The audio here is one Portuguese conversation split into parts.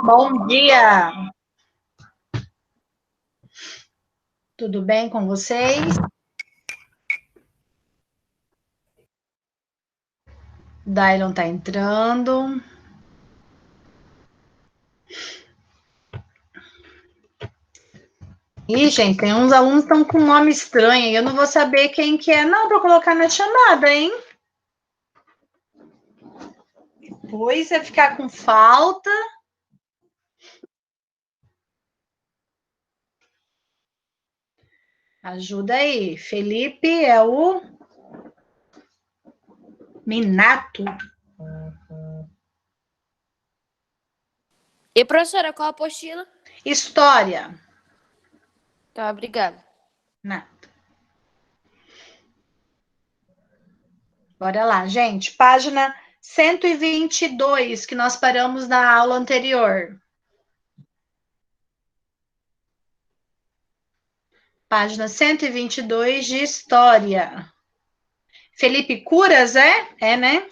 Bom dia! Tudo bem com vocês? Dailon tá entrando. Ih, gente, tem uns alunos que estão com nome estranho e eu não vou saber quem que é, não, para colocar na chamada, hein? Depois vai ficar com falta. Ajuda aí. Felipe é o Minato. E, professora, qual a apostila? História. Tá, obrigada. Nada. Bora lá, gente. Página 122, que nós paramos na aula anterior. Página 122 de História. Felipe Curas, é? É, né?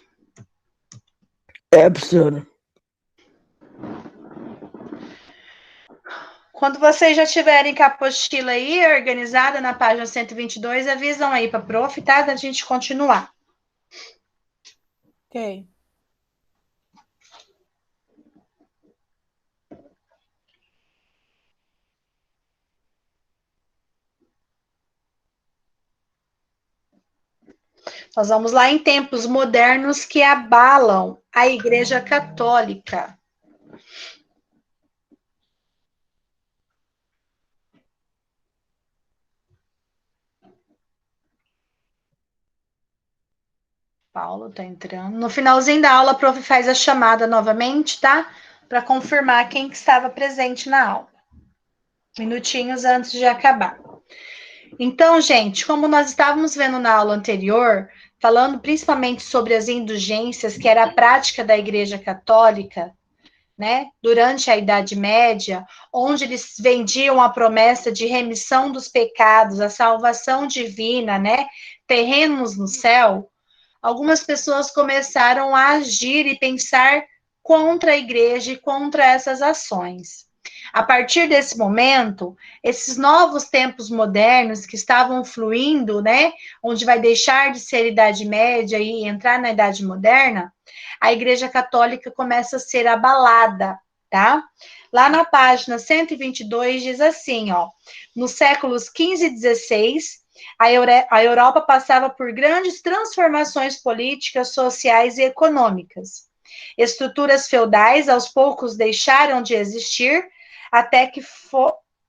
É, professora. Quando vocês já tiverem com a apostila aí organizada na página 122, avisam aí para a prof, tá? Da gente continuar. Ok. Nós vamos lá em tempos modernos que abalam a Igreja Católica. Paulo tá entrando. No finalzinho da aula, a prof faz a chamada novamente, tá? Para confirmar quem que estava presente na aula. Minutinhos antes de acabar. Então, gente, como nós estávamos vendo na aula anterior, falando principalmente sobre as indulgências, que era a prática da Igreja Católica, né, durante a Idade Média, onde eles vendiam a promessa de remissão dos pecados, a salvação divina, né, terrenos no céu, algumas pessoas começaram a agir e pensar contra a igreja e contra essas ações. A partir desse momento, esses novos tempos modernos que estavam fluindo, né, onde vai deixar de ser Idade Média e entrar na Idade Moderna, a Igreja Católica começa a ser abalada, tá? Lá na página 122 diz assim, ó, nos séculos 15 e 16, a Europa passava por grandes transformações políticas, sociais e econômicas. Estruturas feudais aos poucos deixaram de existir, até que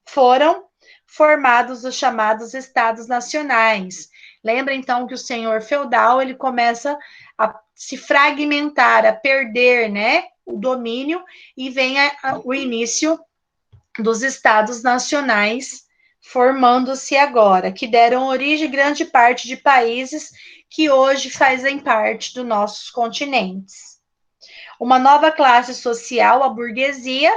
foram formados os chamados estados nacionais. Lembra, então, que o senhor feudal, ele começa a se fragmentar, a perder, né, o domínio, e vem o início dos estados nacionais, formando-se agora, que deram origem a grande parte de países que hoje fazem parte dos nossos continentes. Uma nova classe social, a burguesia,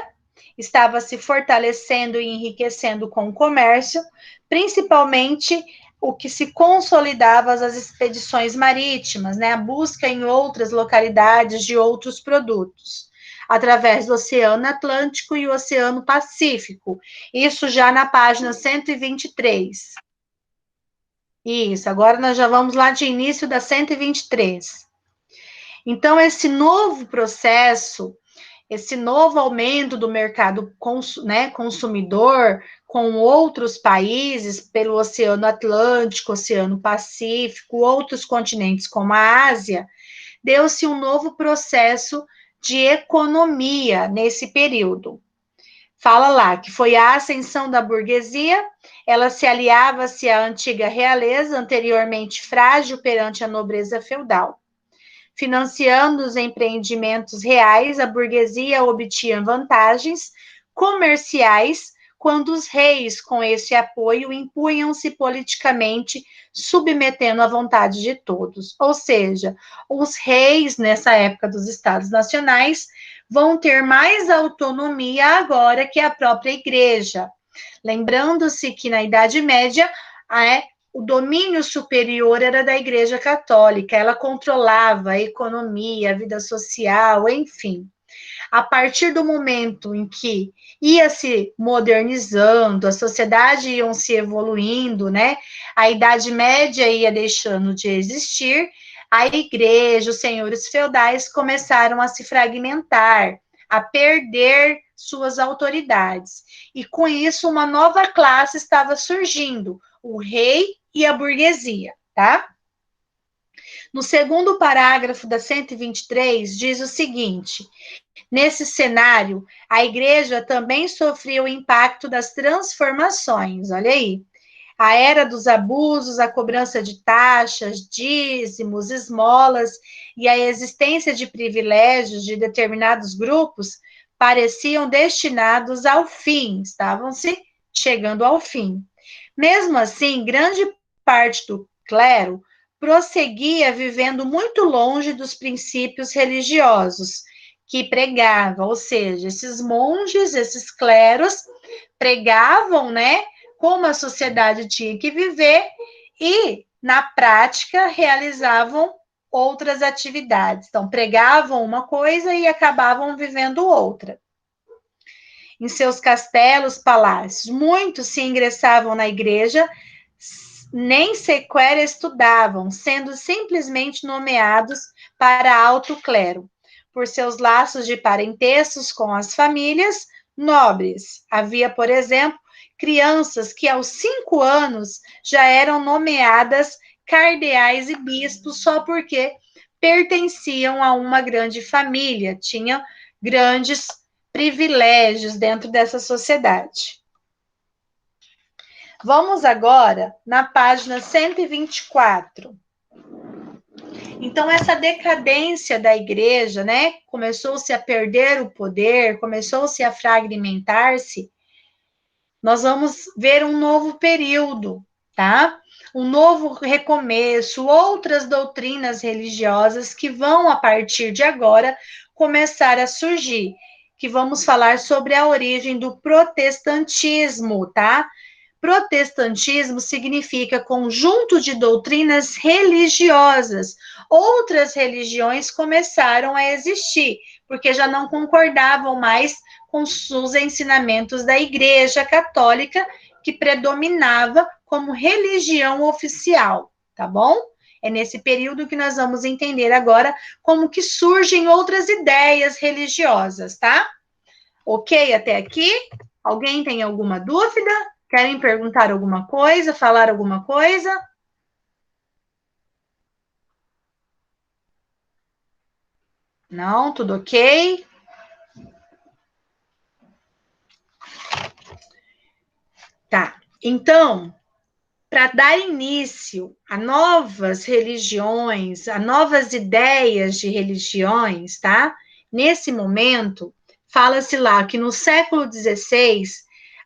estava se fortalecendo e enriquecendo com o comércio, principalmente o que se consolidava as expedições marítimas, né, a busca em outras localidades de outros produtos, através do Oceano Atlântico e o Oceano Pacífico. Isso já na página 123. Isso, agora nós já vamos lá de início da 123. Então, esse novo processo, esse novo aumento do mercado consumidor com outros países, pelo Oceano Atlântico, Oceano Pacífico, outros continentes como a Ásia, deu-se um novo processo de economia nesse período. Fala lá que foi a ascensão da burguesia, ela se aliava-se à antiga realeza, anteriormente frágil perante a nobreza feudal. Financiando os empreendimentos reais, a burguesia obtinha vantagens comerciais quando os reis, com esse apoio, impunham-se politicamente, submetendo à vontade de todos. Ou seja, os reis, nessa época dos Estados Nacionais, vão ter mais autonomia agora que a própria igreja. Lembrando-se que na Idade Média, o domínio superior era da Igreja Católica, ela controlava a economia, a vida social, enfim. a partir do momento em que ia se modernizando, a sociedade ia se evoluindo, né? A Idade Média ia deixando de existir, a igreja, os senhores feudais começaram a se fragmentar, a perder suas autoridades. E com isso, uma nova classe estava surgindo, o rei e a burguesia, tá? No segundo parágrafo da 123, diz o seguinte: nesse cenário, a igreja também sofreu o impacto das transformações, olha aí. A era dos abusos, a cobrança de taxas, dízimos, esmolas e a existência de privilégios de determinados grupos pareciam destinados ao fim, estavam-se chegando ao fim. Mesmo assim, grande parte do clero prosseguia vivendo muito longe dos princípios religiosos que pregava, ou seja, esses monges, esses cleros pregavam, né, como a sociedade tinha que viver e, na prática, realizavam outras atividades. Então, pregavam uma coisa e acabavam vivendo outra. Em seus castelos, palácios, muitos se ingressavam na igreja, nem sequer estudavam, sendo simplesmente nomeados para alto clero, por seus laços de parentescos com as famílias nobres. Havia, por exemplo, crianças que aos 5 anos já eram nomeadas cardeais e bispos só porque pertenciam a uma grande família, tinham grandes privilégios dentro dessa sociedade. Vamos agora na página 124. Então, essa decadência da igreja, né, começou-se a perder o poder, começou-se a fragmentar-se. Nós vamos ver um novo período, tá? Um novo recomeço, outras doutrinas religiosas que vão, a partir de agora, começar a surgir, que vamos falar sobre a origem do protestantismo, tá? Protestantismo significa conjunto de doutrinas religiosas. Outras religiões começaram a existir, porque já não concordavam mais com os ensinamentos da Igreja Católica, que predominava como religião oficial, tá bom? É nesse período que nós vamos entender agora como que surgem outras ideias religiosas, tá? Ok até aqui? Alguém tem alguma dúvida? Querem perguntar alguma coisa, falar alguma coisa? Não, tudo ok? Tá. Então, para dar início a novas religiões, a novas ideias de religiões, tá? Nesse momento, fala-se lá que no século XVI,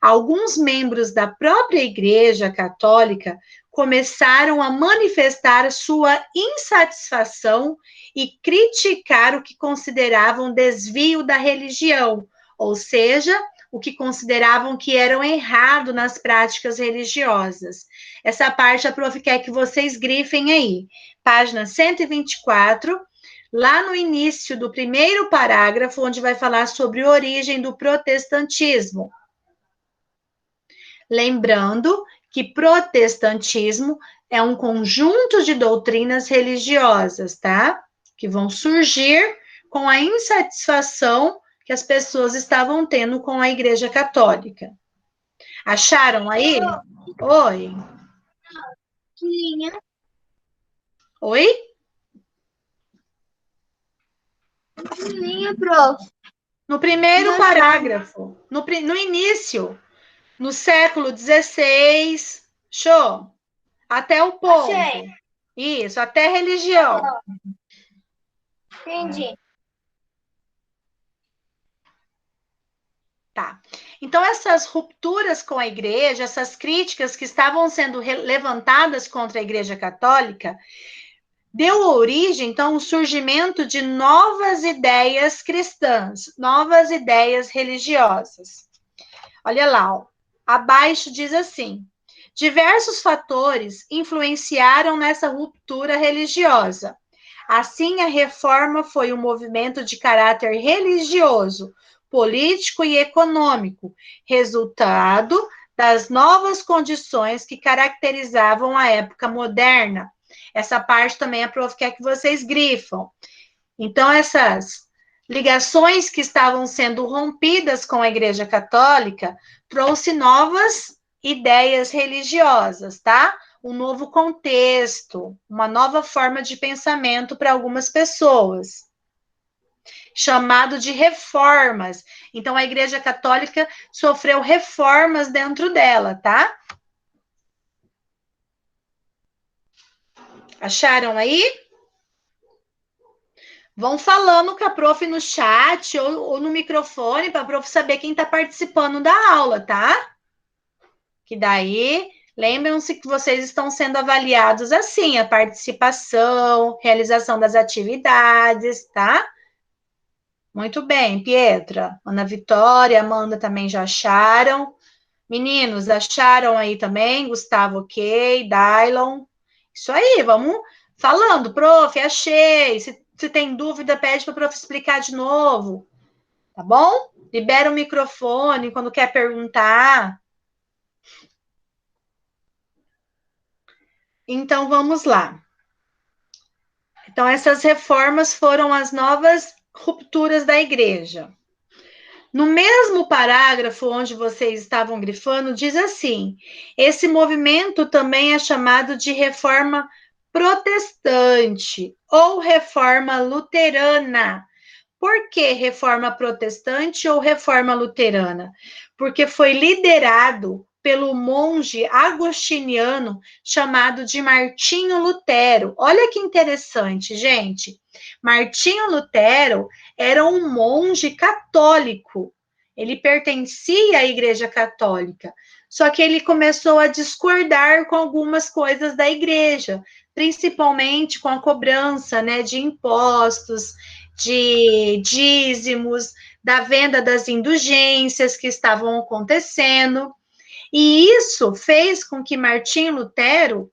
alguns membros da própria Igreja Católica começaram a manifestar sua insatisfação e criticar o que consideravam desvio da religião, ou seja, o que consideravam que eram errado nas práticas religiosas. Essa parte a prof quer que vocês grifem aí. Página 124, lá no início do primeiro parágrafo, onde vai falar sobre a origem do protestantismo. Lembrando que protestantismo é um conjunto de doutrinas religiosas, tá? Que vão surgir com a insatisfação que as pessoas estavam tendo com a Igreja Católica. Acharam aí? Oi. Oi? Prof. No primeiro parágrafo, no início, no século XVI, show, até o povo. Achei. Isso, até religião. Entendi. Tá. Então, essas rupturas com a igreja, essas críticas que estavam sendo levantadas contra a Igreja Católica, deu origem, então, ao surgimento de novas ideias cristãs, novas ideias religiosas. Olha lá, ó. Abaixo diz assim: diversos fatores influenciaram nessa ruptura religiosa. Assim, a reforma foi um movimento de caráter religioso, político e econômico, resultado das novas condições que caracterizavam a época moderna. Essa parte também a prof quer que vocês grifam. Então, essas ligações que estavam sendo rompidas com a Igreja Católica trouxe novas ideias religiosas, tá? Um novo contexto, uma nova forma de pensamento para algumas pessoas, chamado de reformas. Então, a Igreja Católica sofreu reformas dentro dela, tá? Acharam aí? Vão falando com a prof no chat ou no microfone para a prof saber quem está participando da aula, tá? Que daí, lembram-se que vocês estão sendo avaliados assim, a participação, realização das atividades, tá? Muito bem, Pietra, Ana Vitória, Amanda também já acharam. Meninos, acharam aí também? Gustavo, ok, Dylon. Isso aí, vamos falando, prof, achei. Se tem dúvida, pede para a prof explicar de novo, tá bom? Libera o microfone quando quer perguntar. Então, vamos lá. Então, essas reformas foram as novas rupturas da igreja. No mesmo parágrafo onde vocês estavam grifando, diz assim: esse movimento também é chamado de reforma protestante ou reforma luterana. Por que reforma protestante ou reforma luterana? Porque foi liderado pelo monge agostiniano chamado de Martinho Lutero. Olha que interessante, gente. Martinho Lutero era um monge católico. Ele pertencia à Igreja Católica. Só que ele começou a discordar com algumas coisas da igreja, principalmente com a cobrança, né, de impostos, de dízimos, da venda das indulgências que estavam acontecendo. E isso fez com que Martinho Lutero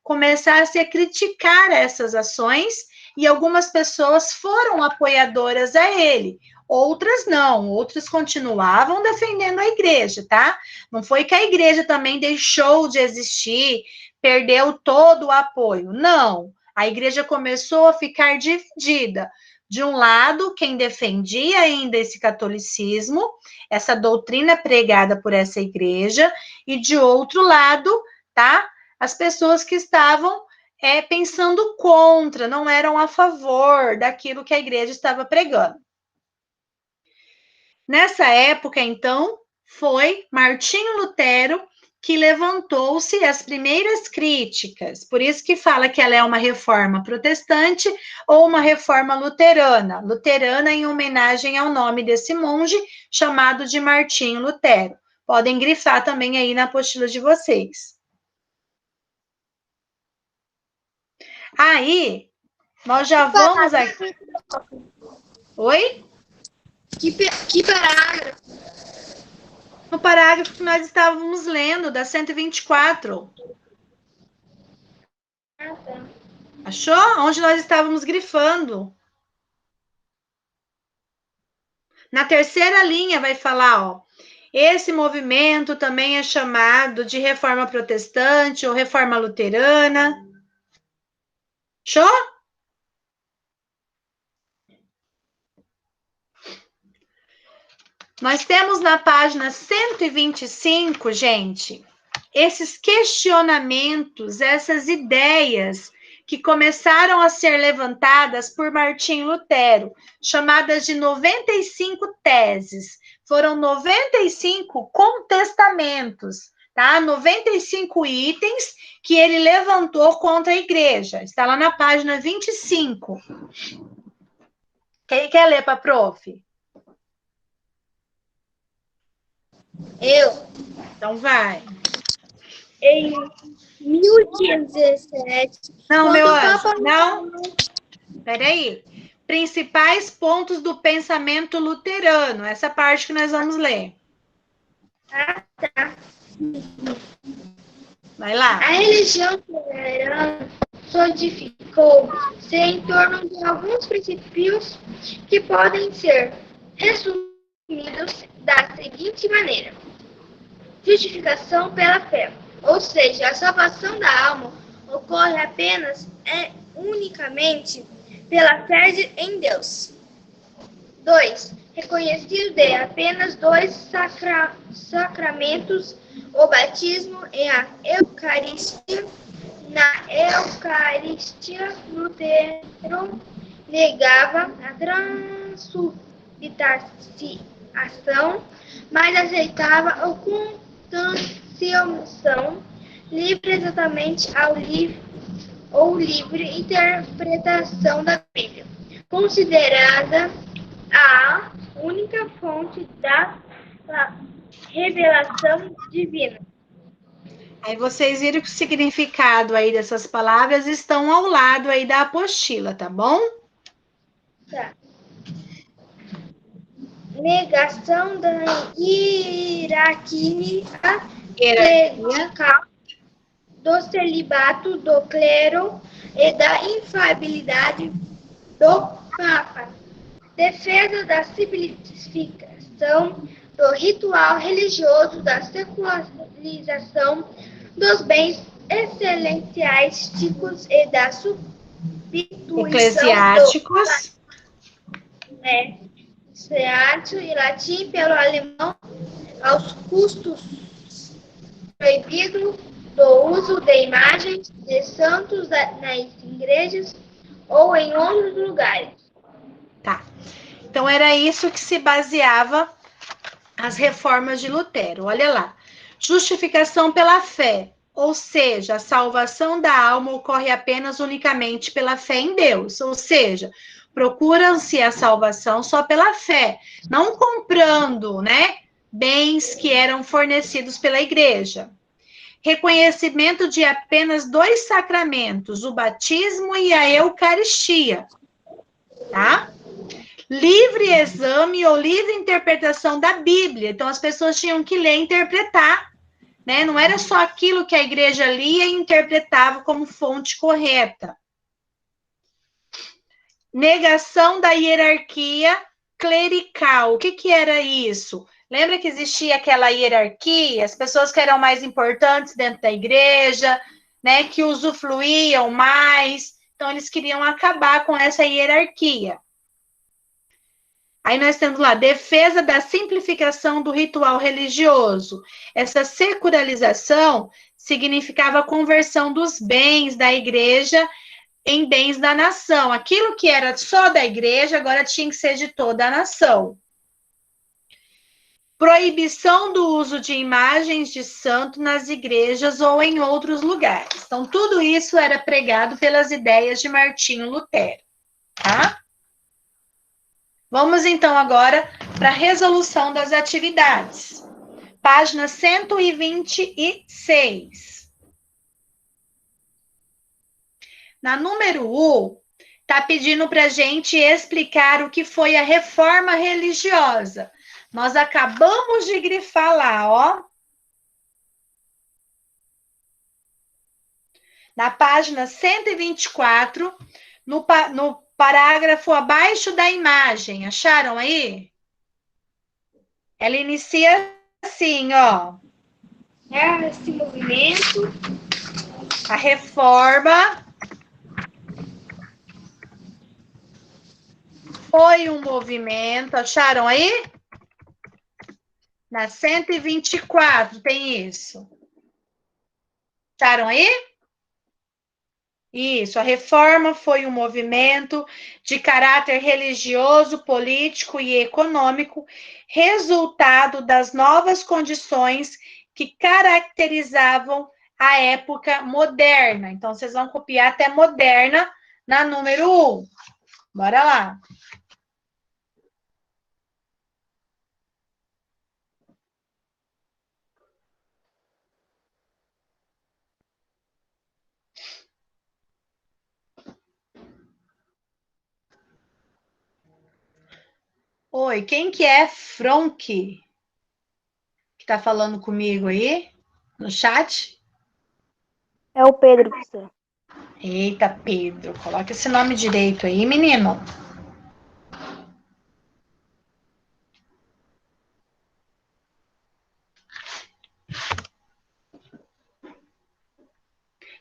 começasse a criticar essas ações e algumas pessoas foram apoiadoras a ele. Outras não, outras continuavam defendendo a igreja, tá? Não foi que a igreja também deixou de existir, perdeu todo o apoio. Não, a igreja começou a ficar dividida. De um lado, quem defendia ainda esse catolicismo, essa doutrina pregada por essa igreja, e de outro lado, tá? As pessoas que estavam pensando contra, não eram a favor daquilo que a igreja estava pregando. Nessa época, então, foi Martinho Lutero que levantou-se as primeiras críticas. Por isso que fala que ela é uma reforma protestante ou uma reforma luterana. Luterana em homenagem ao nome desse monge chamado de Martinho Lutero. Podem grifar também aí na apostila de vocês. Aí, nós já vamos aqui. Oi? Que parágrafo? No parágrafo que nós estávamos lendo, da 124. Ah, tá. Achou? Onde nós estávamos grifando. Na terceira linha vai falar, ó. Esse movimento também é chamado de reforma protestante ou reforma luterana. Achou? Nós temos na página 125, gente, esses questionamentos, essas ideias que começaram a ser levantadas por Martinho Lutero, chamadas de 95 teses. Foram 95 contestamentos, tá? 95 itens que ele levantou contra a igreja. Está lá na página 25. Quem quer ler para a prof? Eu, Então vai. em 1517, Não, meu quando o anjo, Papa... não. Peraí. Principais pontos do pensamento luterano. Essa parte que nós vamos ler. Ah, tá. Vai lá. A religião luterana solidificou-se em torno de alguns princípios que podem ser resumidos da seguinte maneira: justificação pela fé, ou seja, a salvação da alma ocorre apenas unicamente pela fé em Deus. 2. Reconhecido de apenas dois sacramentos, o batismo e a Eucaristia. Na Eucaristia, Lutero negava a transubstanciação, mas aceitava a consubstanciação livre exatamente ou livre interpretação da Bíblia, considerada a única fonte da revelação divina. Aí vocês viram que o significado aí dessas palavras estão ao lado aí da apostila, tá bom? Tá. Negação da hierarquia clerical, do celibato do clero e da infalibilidade do Papa. Defesa da simplificação do ritual religioso, da secularização dos bens eclesiásticos e da substituição eclesiásticos. Eclesiástico e latim pelo alemão, aos custos proibido do uso de imagens de santos nas igrejas ou em outros lugares. Tá. Então, era isso que se baseava as reformas de Lutero. Olha lá. Justificação pela fé, ou seja, a salvação da alma ocorre apenas unicamente pela fé em Deus, ou seja, procura-se a salvação só pela fé, não comprando, né, bens que eram fornecidos pela igreja. Reconhecimento de apenas dois sacramentos, o batismo e a Eucaristia, tá? Livre exame ou livre interpretação da Bíblia. Então, as pessoas tinham que ler e interpretar, né? Não era só aquilo que a igreja lia e interpretava como fonte correta. Negação da hierarquia clerical. O que era isso? Lembra que existia aquela hierarquia? As pessoas que eram mais importantes dentro da igreja, né? Que usufruíam mais. Então, eles queriam acabar com essa hierarquia. Aí nós temos lá, defesa da simplificação do ritual religioso. Essa secularização significava a conversão dos bens da igreja em bens da nação. Aquilo que era só da igreja, agora tinha que ser de toda a nação. Proibição do uso de imagens de santo nas igrejas ou em outros lugares. Então, tudo isso era pregado pelas ideias de Martinho Lutero, tá? Vamos, então, agora para a resolução das atividades. Página 126. Na número 1, está pedindo para a gente explicar o que foi a reforma religiosa. Nós acabamos de grifar lá, ó. Na página 124, no parágrafo abaixo da imagem. Acharam aí? Ela inicia assim, ó. Esse movimento. A reforma foi um movimento. Acharam aí? Na 124 tem isso. Acharam aí? Isso, a reforma foi um movimento de caráter religioso, político e econômico, resultado das novas condições que caracterizavam a época moderna. Então, vocês vão copiar até moderna na número 1. Bora lá. Oi, quem que é Fronk? Que tá falando comigo aí no chat? É o Pedro, professor. Eita, Pedro, coloca esse nome direito aí, menino.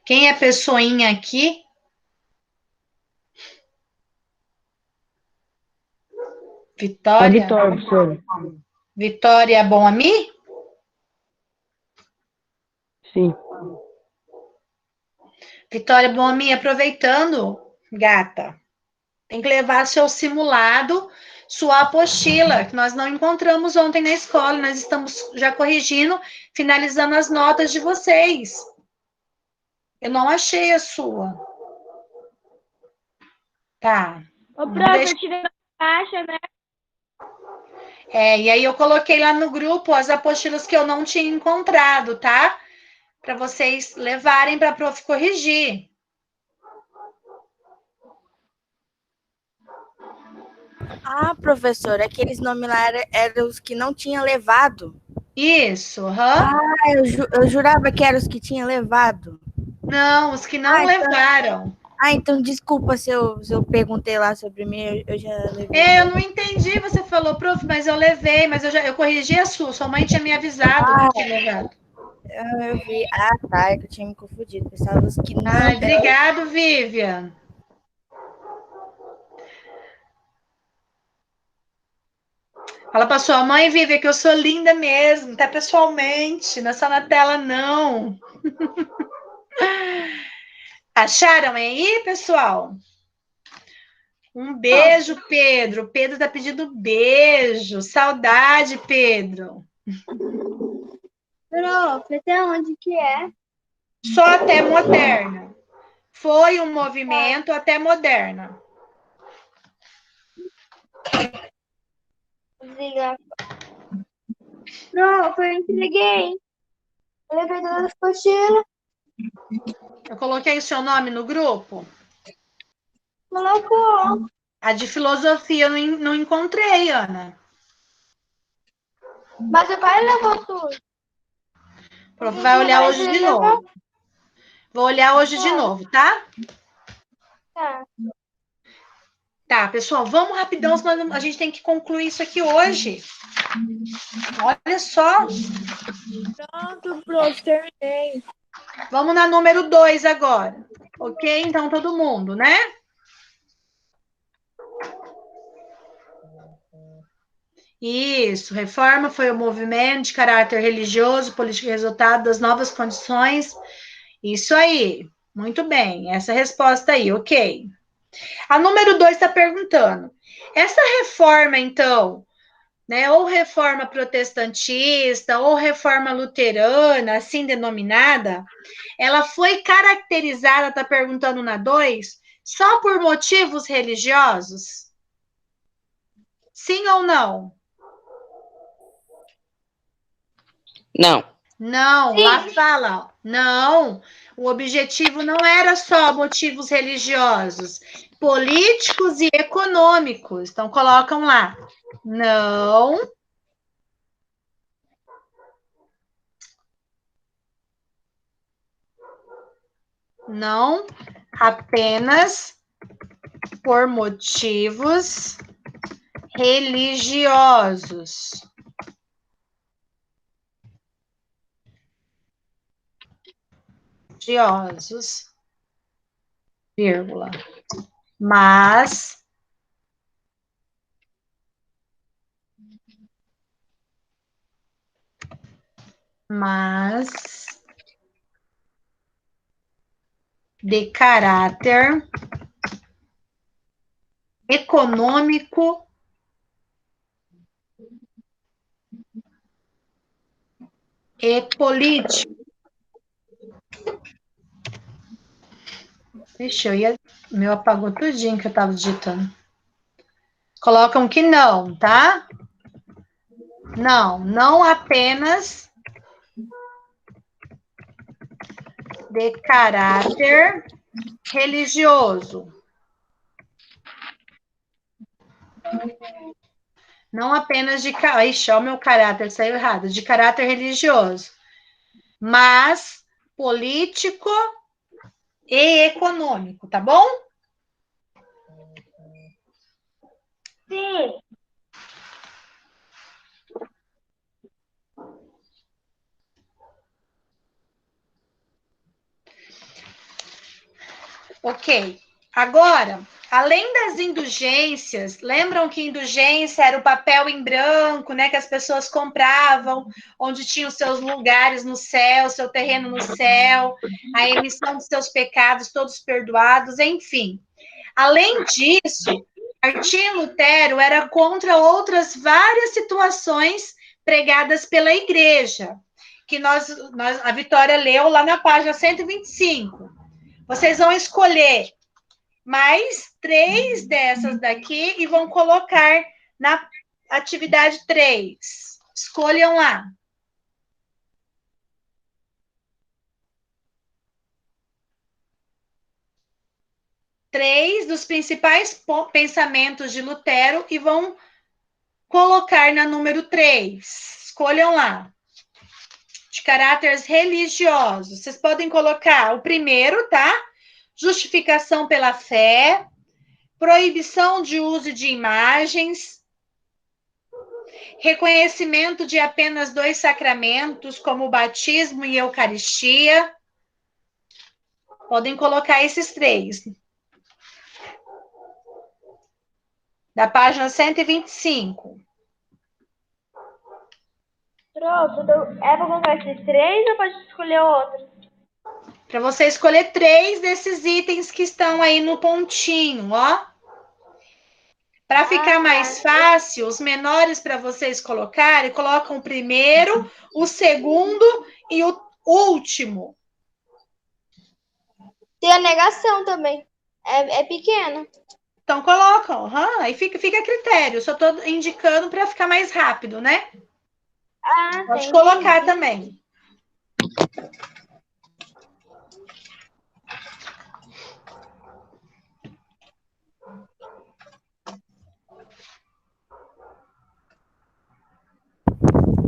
Quem é pessoinha aqui? A Vitória? Vitória, professora. Vitória Bonami? Sim. Vitória Bonami, aproveitando, gata, tem que levar seu simulado, sua apostila, que nós não encontramos ontem na escola, nós estamos já corrigindo, finalizando as notas de vocês. Eu não achei a sua. Tá. Ô, Não prof, deixa- eu tirei na caixa, né? E aí eu coloquei lá no grupo as apostilas que eu não tinha encontrado, tá? Para vocês levarem para a prof corrigir. Ah, professora, aqueles nomes lá eram os que não tinha levado. Isso, aham. Ah, eu jurava que eram os que tinha levado. Não, os que não levaram. Então desculpa se eu perguntei lá sobre mim, eu já levei. Eu não entendi, você falou, prof, mas eu levei, mas eu corrigi a sua mãe tinha me avisado que tinha levado. Eu vi. Ah, tá, é que eu tinha me confundido. Pensava os que não. Ai, obrigado, Vivian. Fala pra sua mãe, Vivian, que eu sou linda mesmo, até pessoalmente, não é só na tela, não. Acharam aí, pessoal? Um beijo, Pedro. Pedro tá pedindo beijo. Saudade, Pedro. Prof, até onde que é? Só até moderna. Foi um movimento até moderna. Diga. Prof, eu entreguei. Eu levei todas as apostilas. Eu coloquei o seu nome no grupo. Colocou. A de filosofia eu não encontrei, Ana. Mas o pai levou tudo. O prof vai olhar hoje de novo. Vou olhar hoje de novo, tá? Tá. Tá, pessoal, vamos rapidão, senão a gente tem que concluir isso aqui hoje. Olha só. Pronto, prof, terminei. Vamos na número 2 agora. Ok? Então, todo mundo, né? Isso, reforma foi o movimento de caráter religioso, político e resultado das novas condições. Isso aí. Muito bem, essa resposta aí, ok. A número 2 está perguntando: essa reforma, então, né, ou reforma protestantista, ou reforma luterana, assim denominada, ela foi caracterizada, está perguntando na 2, só por motivos religiosos? Sim ou não? Não. Não, lá fala, ó, não, o objetivo não era só motivos religiosos, políticos e econômicos. Então, colocam lá, não. Não apenas por motivos religiosos. Religiosos, vírgula. Mas de caráter econômico e político. Ixi, meu apagou tudinho que eu estava digitando. Colocam que não, tá? Não apenas de caráter religioso. Não apenas de... Ixi, ó, o meu caráter saiu errado. De caráter religioso. Mas político e econômico, tá bom? Sim. Ok. Agora, além das indulgências, lembram que indulgência era o papel em branco, né, que as pessoas compravam, onde tinham seus lugares no céu, seu terreno no céu, a emissão de seus pecados todos perdoados, enfim. Além disso, Martim Lutero era contra outras várias situações pregadas pela igreja, que a Vitória leu lá na página 125. Vocês vão escolher mais 3 dessas daqui e vão colocar na atividade 3. Escolham lá. 3 dos principais pensamentos de Lutero e vão colocar na número 3. Escolham lá. De caráteres religiosos. Vocês podem colocar o primeiro, tá? Justificação pela fé, proibição de uso de imagens, reconhecimento de apenas 2 sacramentos, como o batismo e eucaristia. Podem colocar esses 3. Da página 125. Pronto, então é pra colocar esses 3 ou pode escolher outro? Para você escolher 3 desses itens que estão aí no pontinho, ó. Para ficar mais fácil, os menores para vocês colocarem, colocam o primeiro, o segundo e o último. Tem a negação também. É pequeno. Então, colocam. Aí fica a critério. Só estou indicando para ficar mais rápido, né? Pode colocar também.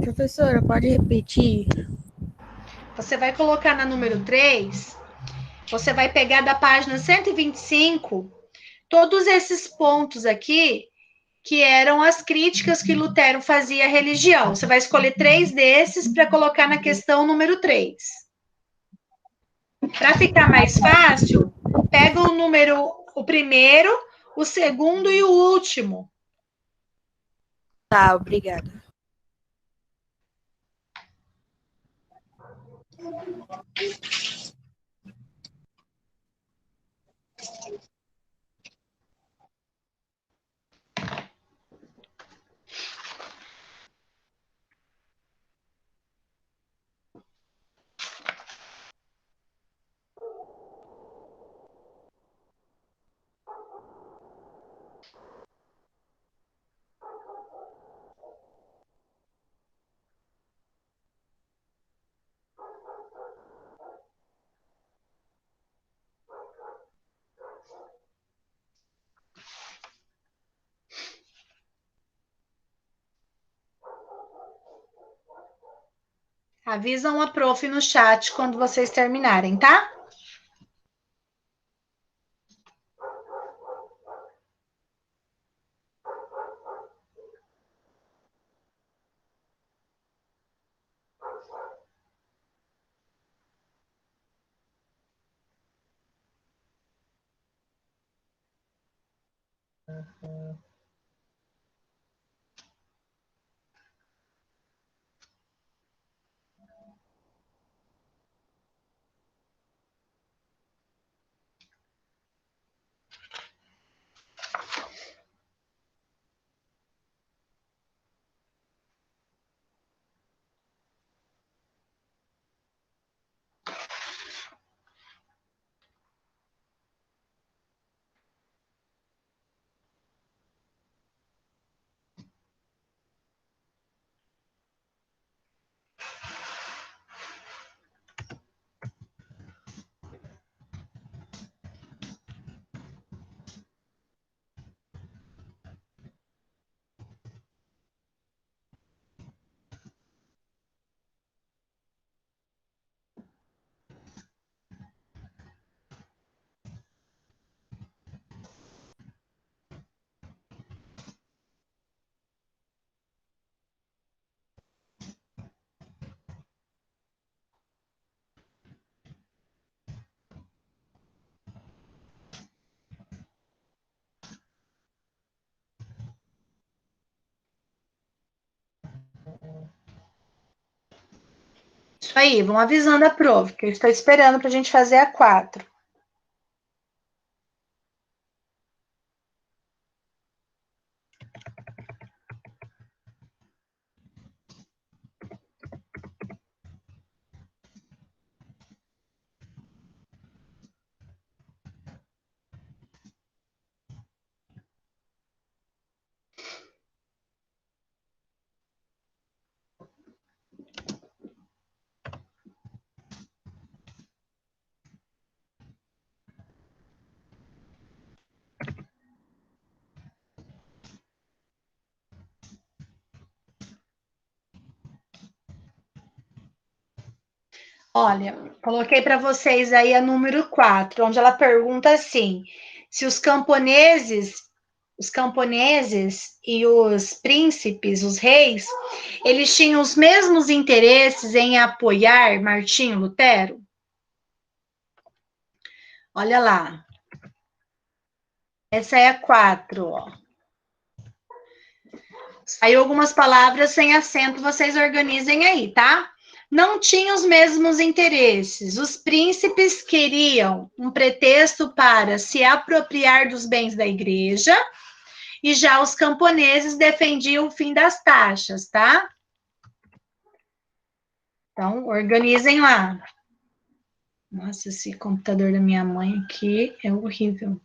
Professora, pode repetir? Você vai colocar na número 3, você vai pegar da página 125 todos esses pontos aqui, que eram as críticas que Lutero fazia à religião. Você vai escolher 3 desses para colocar na questão número 3. Para ficar mais fácil, pega o primeiro, o segundo e o último. Tá, obrigada. Avisam a prof no chat quando vocês terminarem, tá? Aí, vão avisando a prova, que eu estou esperando para a gente fazer a 4. Olha, coloquei para vocês aí a número 4, onde ela pergunta assim: se os camponeses e os príncipes, os reis, eles tinham os mesmos interesses em apoiar Martinho Lutero? Olha lá. Essa é a 4, ó. Saiu algumas palavras sem acento, vocês organizem aí, tá? Não tinham os mesmos interesses. Os príncipes queriam um pretexto para se apropriar dos bens da igreja, e já os camponeses defendiam o fim das taxas, tá? Então, organizem lá. Nossa, esse computador da minha mãe aqui é horrível.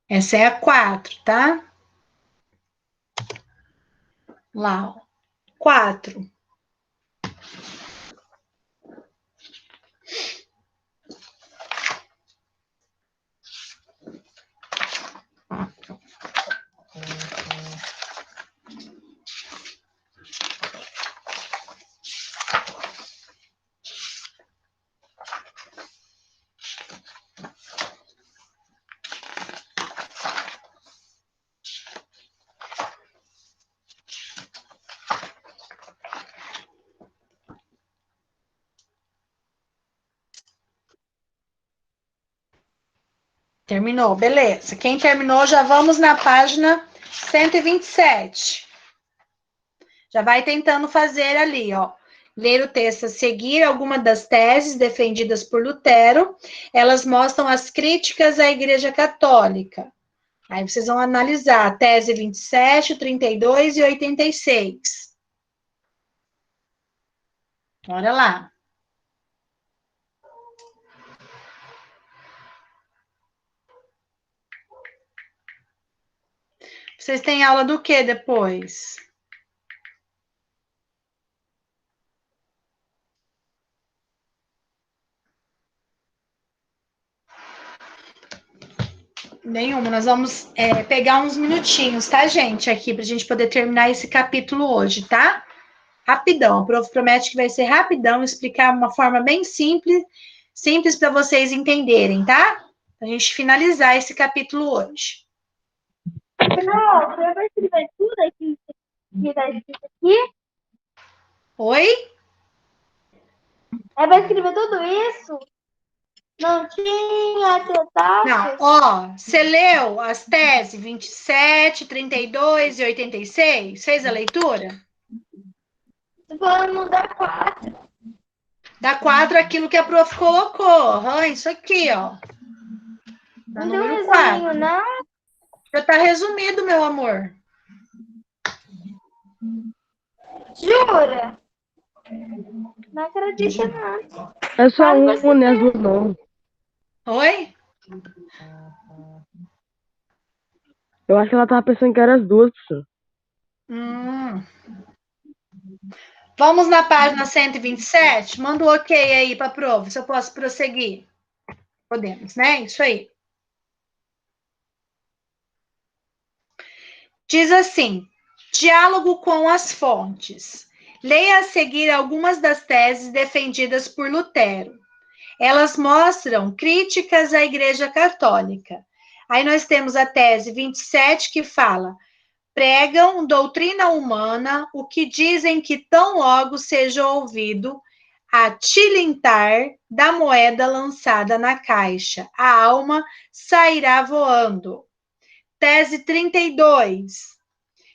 Essa é a 4, tá? Lá, ó. 4. Terminou, beleza. Quem terminou, já vamos na página 127. Já vai tentando fazer ali, ó. Ler o texto a seguir, algumas das teses defendidas por Lutero, elas mostram as críticas à Igreja Católica. Aí vocês vão analisar a tese 27, 32 e 86. Olha lá. Vocês têm aula do que depois? Nenhuma. Nós vamos pegar uns minutinhos, tá, gente? Aqui, pra gente poder terminar esse capítulo hoje, tá? Rapidão. A prof promete que vai ser rapidão, explicar uma forma bem simples para vocês entenderem, tá? Pra gente finalizar esse capítulo hoje. Não, você vai escrever tudo aqui que está escrito aqui? Oi? Vai escrever tudo isso? Não tinha tetaço? Não, ó, você leu as teses 27, 32 e 86? Fez a leitura? Vamos dar 4. Da 4, aquilo que a prof colocou. Isso aqui, ó. Da Não tem um número resuminho, 4. não? Já tá resumido, meu amor. Jura? Não acredito, não. É só Fala um, você né? As mesmo. duas não. Oi? Eu acho que ela tava pensando que eram as duas, professor. Vamos na página 127? Manda o ok aí para a prova, se eu posso prosseguir. Podemos, né? Isso aí. Diz assim: diálogo com as fontes. Leia a seguir algumas das teses defendidas por Lutero. Elas mostram críticas à Igreja Católica. Aí nós temos a tese 27, que fala: pregam doutrina humana, o que dizem que tão logo seja ouvido a tilintar da moeda lançada na caixa, a alma sairá voando. Tese 32.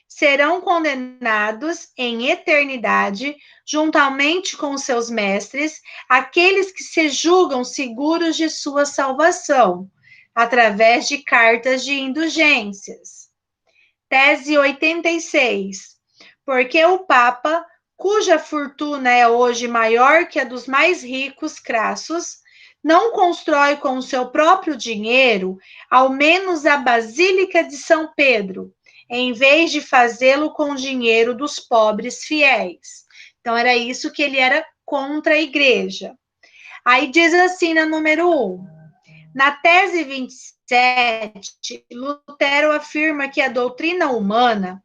Serão condenados em eternidade, juntamente com seus mestres, aqueles que se julgam seguros de sua salvação, através de cartas de indulgências. Tese 86. Porque o Papa, cuja fortuna é hoje maior que a dos mais ricos crassos, não constrói com o seu próprio dinheiro, ao menos a Basílica de São Pedro, em vez de fazê-lo com o dinheiro dos pobres fiéis. Então, era isso que ele era contra a igreja. Aí diz assim na número 1. Na tese 27, Lutero afirma que a doutrina humana,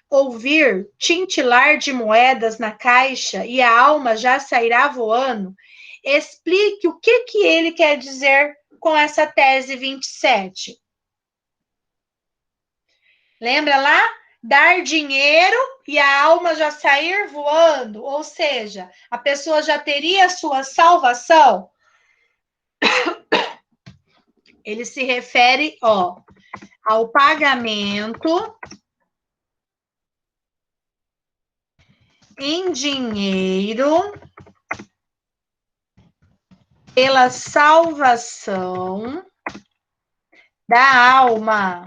ouvir tintilar de moedas na caixa e a alma já sairá voando, explique o que ele quer dizer com essa tese 27. Lembra lá? Dar dinheiro e a alma já sair voando, ou seja, a pessoa já teria a sua salvação. Ele se refere, ao pagamento em dinheiro pela salvação da alma.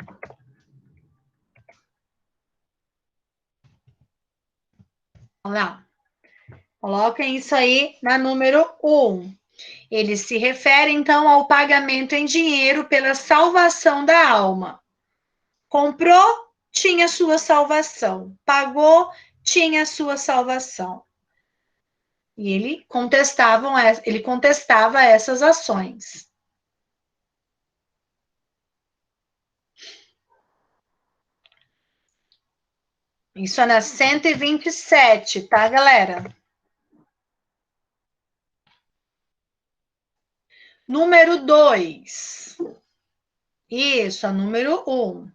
Olha lá. Coloquem isso aí na número 1. Ele se refere, então, ao pagamento em dinheiro pela salvação da alma. Comprou, tinha sua salvação. Pagou, tinha sua salvação. E ele contestava essas ações. Isso é na 127, tá, galera? Número 2. Isso, a número 1.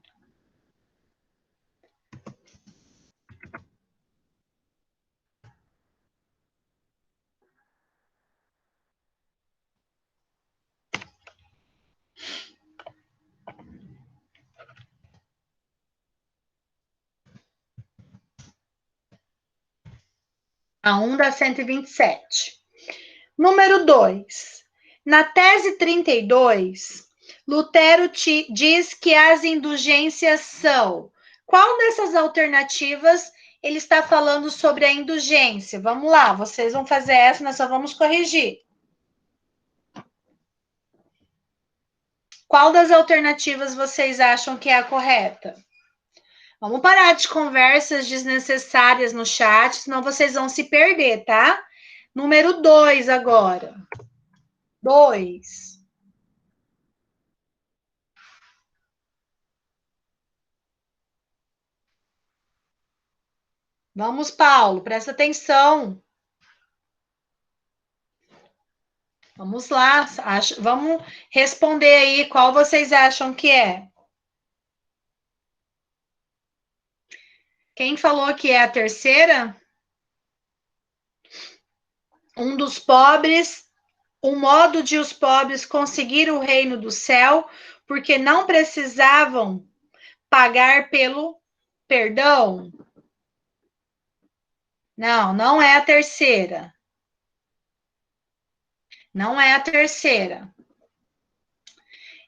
A 1 da 127. Número 2. Na tese 32, Lutero diz que as indulgências são. Qual dessas alternativas ele está falando sobre a indulgência? Vamos lá, vocês vão fazer essa, nós só vamos corrigir. Qual das alternativas vocês acham que é a correta? Vamos parar de conversas desnecessárias no chat, senão vocês vão se perder, tá? Número 2 agora. 2. Vamos, Paulo, presta atenção. Vamos lá, vamos responder aí qual vocês acham que é. Quem falou que é a terceira? Um dos pobres, um modo de os pobres conseguir o reino do céu, porque não precisavam pagar pelo perdão. Não, não é a terceira. Não é a terceira.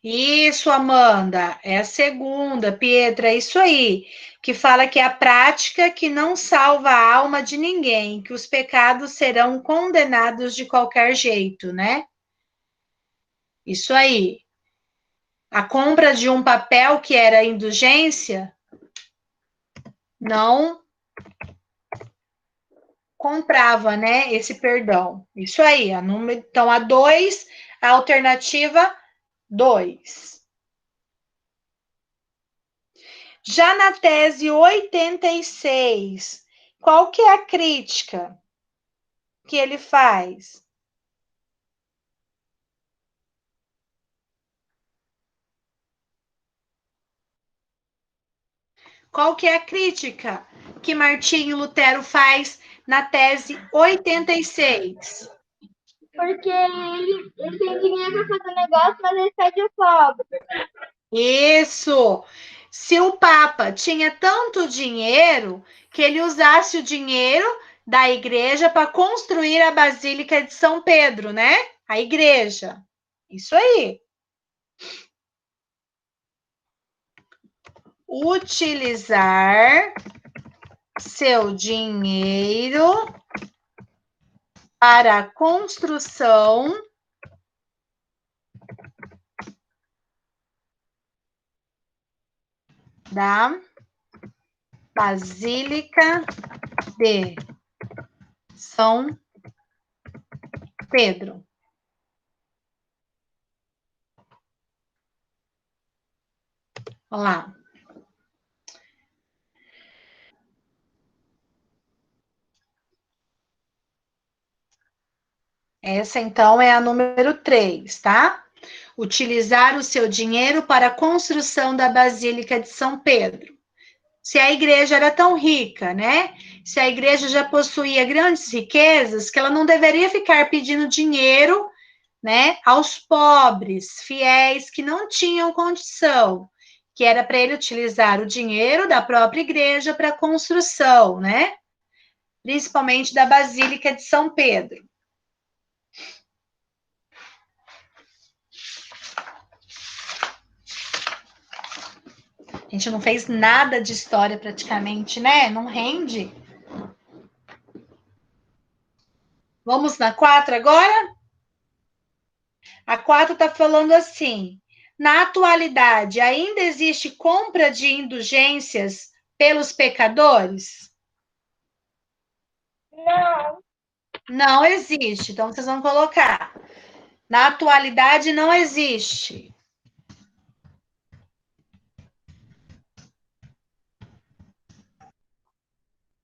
Isso, Amanda, é a segunda, Pietra, é isso aí, que fala que é a prática que não salva a alma de ninguém, que os pecados serão condenados de qualquer jeito, né? Isso aí. A compra de um papel que era indulgência não comprava, né, esse perdão. Isso aí, então a 2, a alternativa 2. Já na tese 86, qual que é a crítica que ele faz? Qual que é a crítica que Martinho Lutero faz na tese 86? Porque ele tem dinheiro para fazer negócio, mas ele pede o pobre. Isso! Se o Papa tinha tanto dinheiro que ele usasse o dinheiro da igreja para construir a Basílica de São Pedro, né? A igreja. Isso aí. Utilizar seu dinheiro para a construção da Basílica de São Pedro. Olha lá. Essa, então, é a número 3, tá? Utilizar o seu dinheiro para a construção da Basílica de São Pedro. Se a igreja era tão rica, né? Se a igreja já possuía grandes riquezas, que ela não deveria ficar pedindo dinheiro, né, aos pobres, fiéis que não tinham condição, que era para ele utilizar o dinheiro da própria igreja para a construção, né? Principalmente da Basílica de São Pedro. A gente não fez nada de história praticamente, né? Não rende. Vamos na 4 agora? A 4 está falando assim: na atualidade, ainda existe compra de indulgências pelos pecadores? Não. Não existe. Então, vocês vão colocar. Na atualidade, não existe.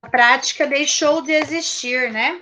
A prática deixou de existir, né?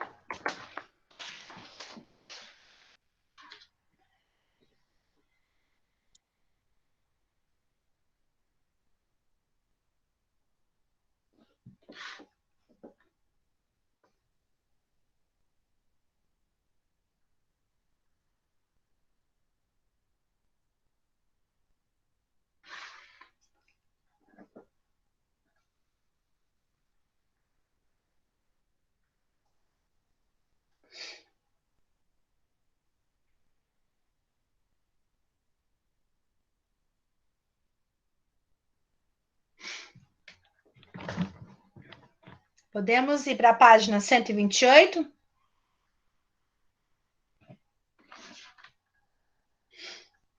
Podemos ir para a página 128?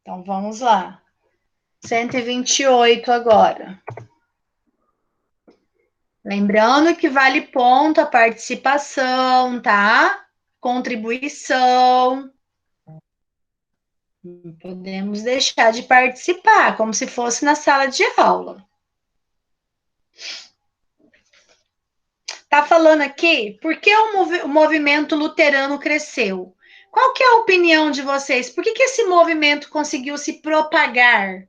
Então, vamos lá. 128 agora. Lembrando que vale ponto a participação, tá? Contribuição. Não podemos deixar de participar, como se fosse na sala de aula. Tá falando aqui, por que o movimento luterano cresceu? Qual que é a opinião de vocês? Por que esse movimento conseguiu se propagar?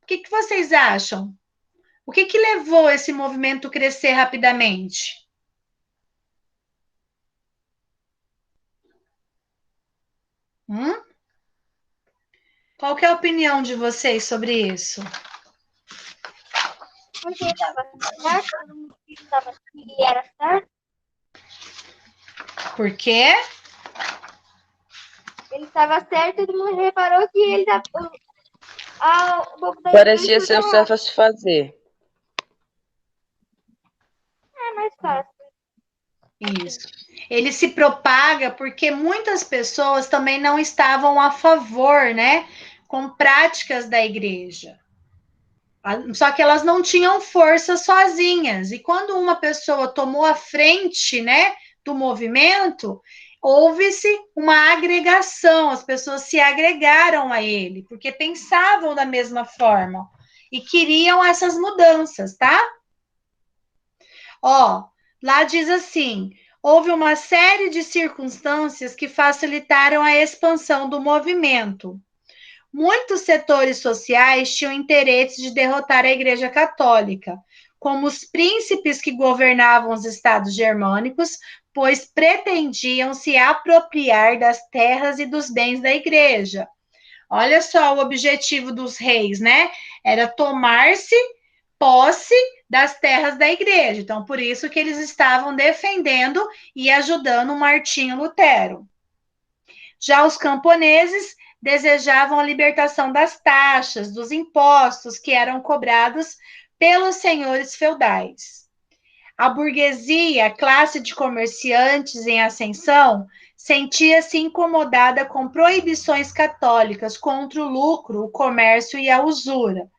O que vocês acham? O que levou esse movimento a crescer rapidamente? Qual que é a opinião de vocês sobre isso? Porque ele estava certo, todo mundo estava que era certo. Por quê? Ele estava certo, todo mundo reparou que ele estava. O povo da Parecia igreja ser o estava certo a se fazer. mais fácil. Isso. Ele se propaga porque muitas pessoas também não estavam a favor, né, com práticas da igreja. Só que elas não tinham força sozinhas. E quando uma pessoa tomou a frente, né, do movimento, houve-se uma agregação, as pessoas se agregaram a ele, porque pensavam da mesma forma e queriam essas mudanças, tá? Ó, lá diz assim: houve uma série de circunstâncias que facilitaram a expansão do movimento. muitos setores sociais tinham interesse de derrotar a Igreja Católica, como os príncipes que governavam os estados germânicos, pois pretendiam se apropriar das terras e dos bens da Igreja. Olha só o objetivo dos reis, né? Era tomar-se posse das terras da Igreja. Então, por isso que eles estavam defendendo e ajudando Martinho Lutero. Já os camponeses desejavam a libertação das taxas, dos impostos que eram cobrados pelos senhores feudais. A burguesia, a classe de comerciantes em ascensão, sentia-se incomodada com proibições católicas contra o lucro, o comércio e a usura. O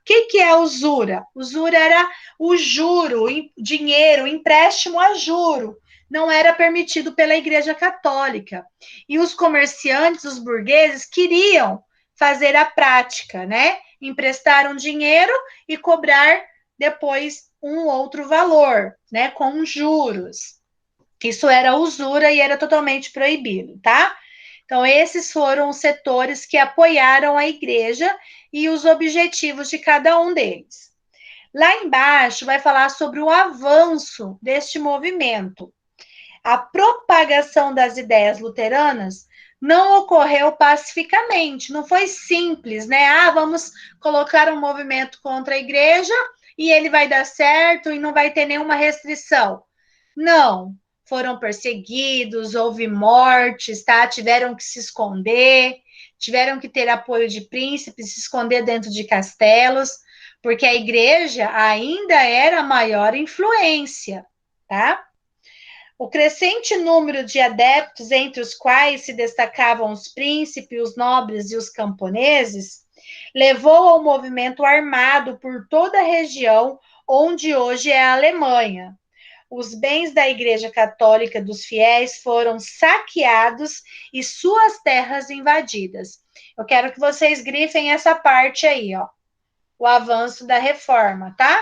que é a usura? Usura era o juro, o dinheiro, o empréstimo a juro. Não era permitido pela Igreja Católica. E os comerciantes, os burgueses, queriam fazer a prática, né? Emprestar um dinheiro e cobrar depois um outro valor, né? Com juros. Isso era usura e era totalmente proibido, tá? Então, esses foram os setores que apoiaram a Igreja e os objetivos de cada um deles. Lá embaixo vai falar sobre o avanço deste movimento. A propagação das ideias luteranas não ocorreu pacificamente, não foi simples, né? Ah, vamos colocar um movimento contra a Igreja e ele vai dar certo e não vai ter nenhuma restrição. Não, foram perseguidos, houve mortes, tá? Tiveram que se esconder, tiveram que ter apoio de príncipes, se esconder dentro de castelos, porque a Igreja ainda era a maior influência, tá? O crescente número de adeptos, entre os quais se destacavam os príncipes, os nobres e os camponeses, levou ao movimento armado por toda a região onde hoje é a Alemanha. Os bens da Igreja Católica dos fiéis foram saqueados e suas terras invadidas. Eu quero que vocês grifem essa parte aí, ó. O avanço da reforma, tá?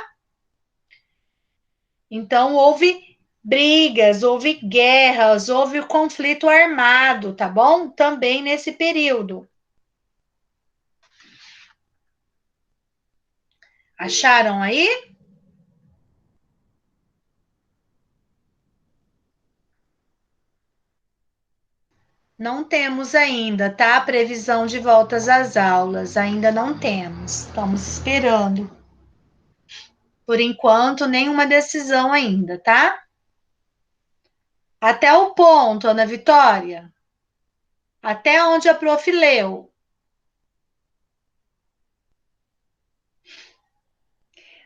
Então, houve brigas, houve guerras, houve o conflito armado, tá bom? Também nesse período. Acharam aí? Não temos ainda, tá? Previsão de voltas às aulas, ainda não temos. Estamos esperando. Por enquanto, nenhuma decisão ainda, tá? Até o ponto, Ana Vitória. Até onde a prof leu.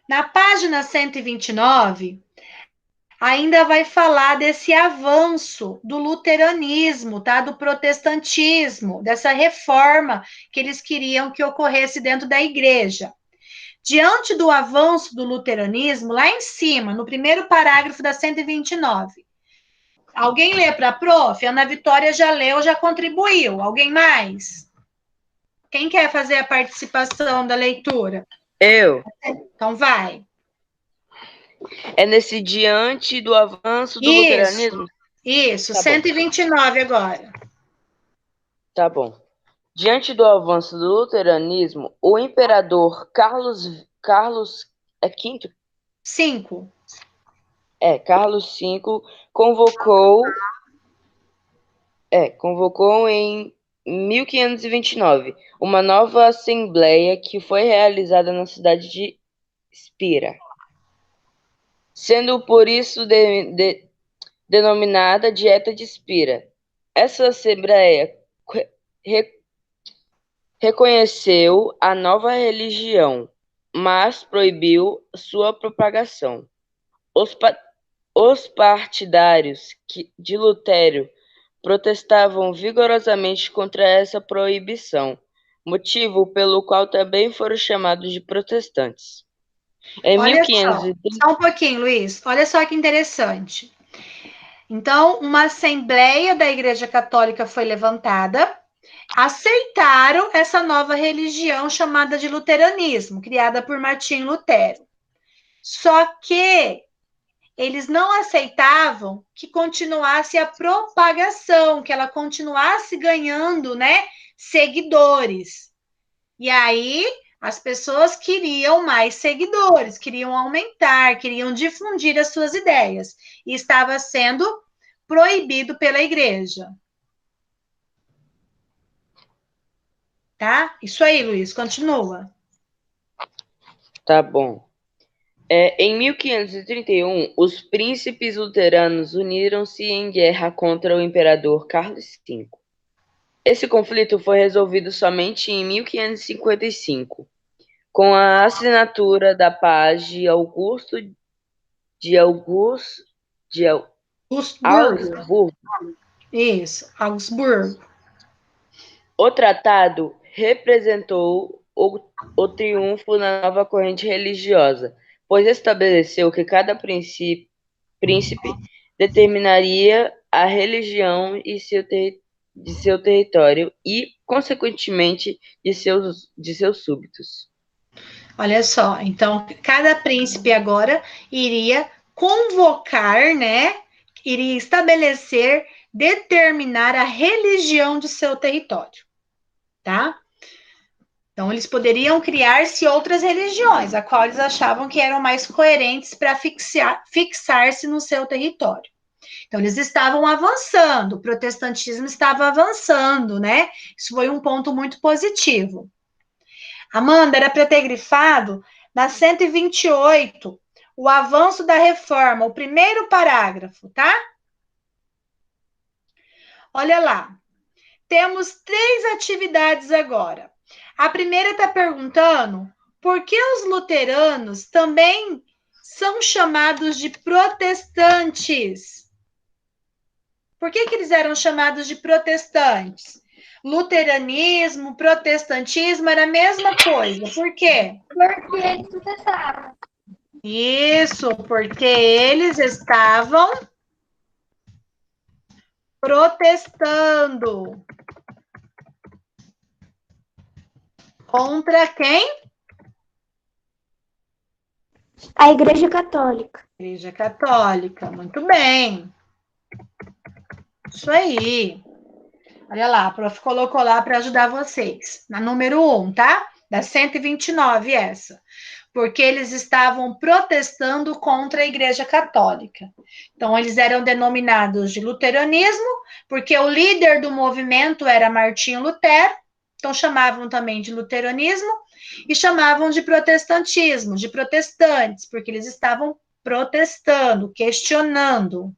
Na página 129, ainda vai falar desse avanço do luteranismo, tá? Do protestantismo, dessa reforma que eles queriam que ocorresse dentro da igreja. Diante do avanço do luteranismo, lá em cima, no primeiro parágrafo da 129. Alguém lê para a prof? Ana Vitória já leu, já contribuiu. Alguém mais? Quem quer fazer a participação da leitura? Eu. Então vai. É nesse diante do avanço do luteranismo? Isso, Tá 129 agora. Tá bom. Diante do avanço do luteranismo, o imperador Carlos V? 5. Carlos V convocou em 1529 uma nova assembleia que foi realizada na cidade de Spira, sendo por isso denominada Dieta de Spira. Essa assembleia reconheceu a nova religião, mas proibiu sua propagação. Os partidários de Lutero protestavam vigorosamente contra essa proibição, motivo pelo qual também foram chamados de protestantes. Olha só um pouquinho, Luiz. Olha só que interessante. Então, uma assembleia da Igreja Católica foi levantada, aceitaram essa nova religião chamada de luteranismo, criada por Martinho Lutero. Só que eles não aceitavam que continuasse a propagação, que ela continuasse ganhando, né, seguidores. E aí as pessoas queriam mais seguidores, queriam aumentar, queriam difundir as suas ideias. E estava sendo proibido pela igreja. Tá? Isso aí, Luiz, continua. Tá bom. Em 1531, os príncipes luteranos uniram-se em guerra contra o imperador Carlos V. Esse conflito foi resolvido somente em 1555, com a assinatura da paz de Augusto de Augusto de Augsburgo. Augsburgo. Isso, Augsburgo. O tratado representou o triunfo na nova corrente religiosa, pois estabeleceu que cada príncipe determinaria a religião de seu território e, consequentemente, de seus súbitos. Olha só, então cada príncipe agora iria convocar, né? Iria estabelecer, determinar a religião de seu território, tá? Então eles poderiam criar-se outras religiões, a qual eles achavam que eram mais coerentes para fixar-se no seu território. Então eles estavam avançando, o protestantismo estava avançando, né? Isso foi um ponto muito positivo. Amanda, era para ter grifado na 128, o avanço da reforma, o primeiro parágrafo, tá? Olha lá. Temos 3 atividades agora. A primeira está perguntando por que os luteranos também são chamados de protestantes. Por que eles eram chamados de protestantes? Luteranismo, protestantismo era a mesma coisa. Por quê? Porque eles protestavam. Isso, porque eles estavam protestando. Contra quem? A Igreja Católica. Igreja Católica. Muito bem. Isso aí. Olha lá, a prof colocou lá para ajudar vocês. Na número 1, tá? Da 129, essa. Porque eles estavam protestando contra a Igreja Católica. Então, eles eram denominados de luteranismo, porque o líder do movimento era Martinho Lutero, então chamavam também de luteranismo, e chamavam de protestantismo, de protestantes, porque eles estavam protestando, questionando.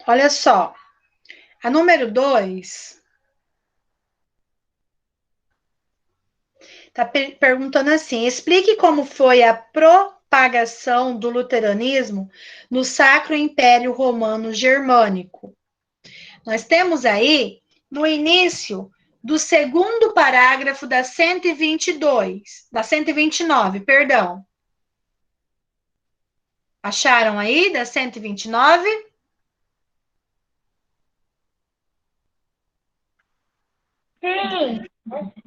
Olha só, a número 2 está perguntando assim: explique como foi a propagação do luteranismo no Sacro Império Romano Germânico. Nós temos aí, no início do segundo parágrafo da 122, da 129, perdão. Acharam aí da 129? Sim.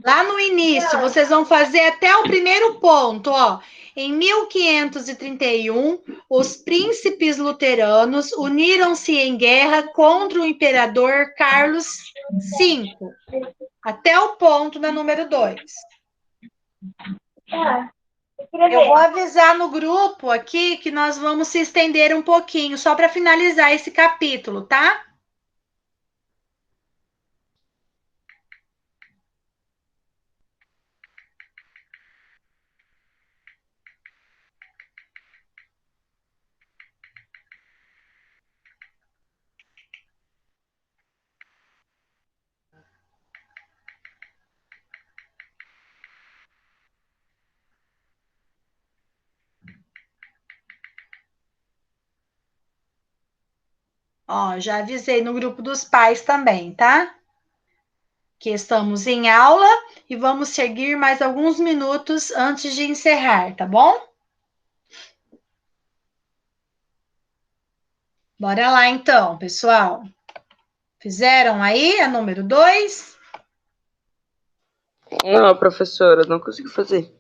Lá no início, vocês vão fazer até o primeiro ponto, ó. Em 1531, os príncipes luteranos uniram-se em guerra contra o imperador Carlos V. Até o ponto na número 2. Eu vou avisar no grupo aqui que nós vamos se estender um pouquinho, só para finalizar esse capítulo, tá? Ó, já avisei no grupo dos pais também, tá? Que estamos em aula e vamos seguir mais alguns minutos antes de encerrar, tá bom? Bora lá então, pessoal. Fizeram aí a número 2? Não, professora, não consigo fazer.